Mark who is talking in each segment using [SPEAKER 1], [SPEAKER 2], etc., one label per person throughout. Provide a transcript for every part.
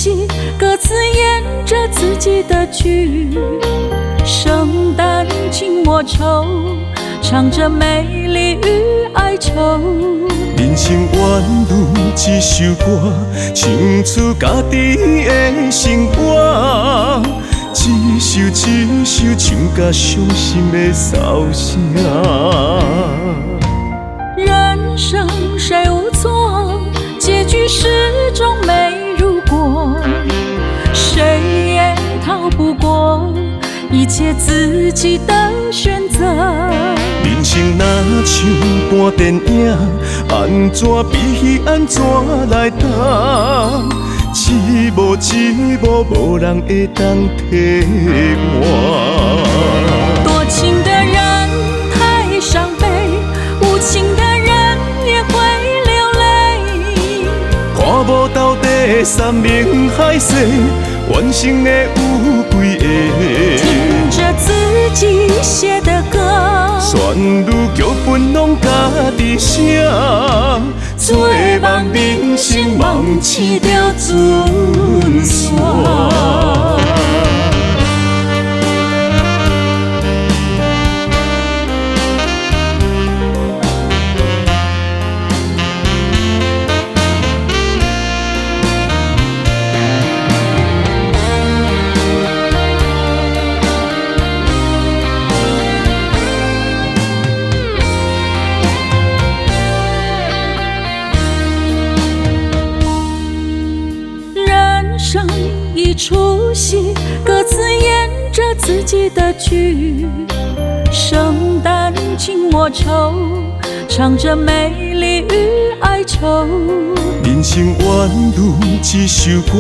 [SPEAKER 1] 戏，歌词演着自己的剧。圣诞静默愁，唱着美丽与哀愁。
[SPEAKER 2] 人生原如一首歌，唱出家己的生活。一首一首唱甲伤心的骚声。
[SPEAKER 1] 人生谁无错，结局始终没如果，谁也逃不过一切自己的选择。
[SPEAKER 2] 人生若像半电影，安怎比戏安怎来担？一幕一幕，无人会当替换。
[SPEAKER 1] 多情的人太伤悲，无情的人也会流泪。
[SPEAKER 2] 看无到底山盟海誓，完成的有几个？
[SPEAKER 1] 听着自己写的歌，
[SPEAKER 2] 旋律剧本拢家己写，做梦人生梦醒着准线。
[SPEAKER 1] 一出戏，歌词演着自己的剧。圣诞静默愁，唱着美丽与哀愁。
[SPEAKER 2] 人生原如一首歌，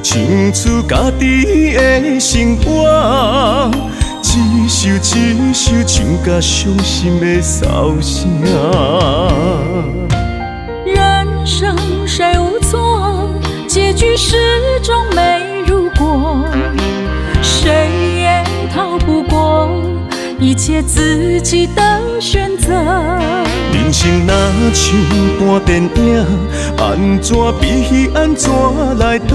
[SPEAKER 2] 唱出家己的生活。一首一首唱甲伤心的骚声。
[SPEAKER 1] 人生谁无错，结局始终没如果，谁也逃不过一切自己的选择。
[SPEAKER 2] 人生若像半电影，安怎比戏安怎来担？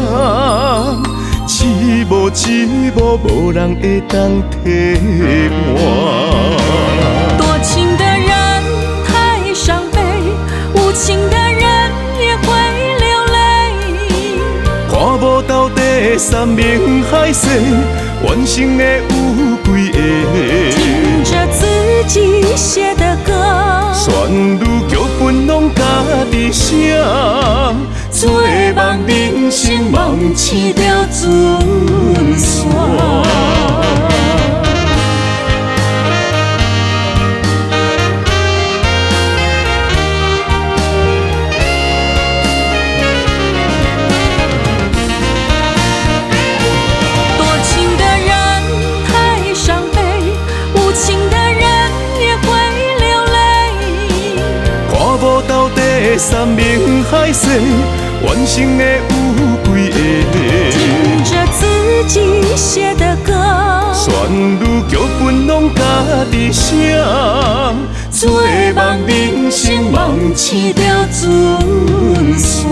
[SPEAKER 2] 一幕一幕，无人会当替换。
[SPEAKER 1] 多情的人太伤悲，无情的人也会流泪。
[SPEAKER 2] 看无到底山盟海誓，完成的有几个？
[SPEAKER 1] 听着自己写的歌，
[SPEAKER 2] 旋律剧本拢家己写，做梦人生梦醒着准线。山盟海誓，完成的有几个？
[SPEAKER 1] 听着自己写的歌，
[SPEAKER 2] 旋律剧本拢家己写，做梦人生梦醒着准线。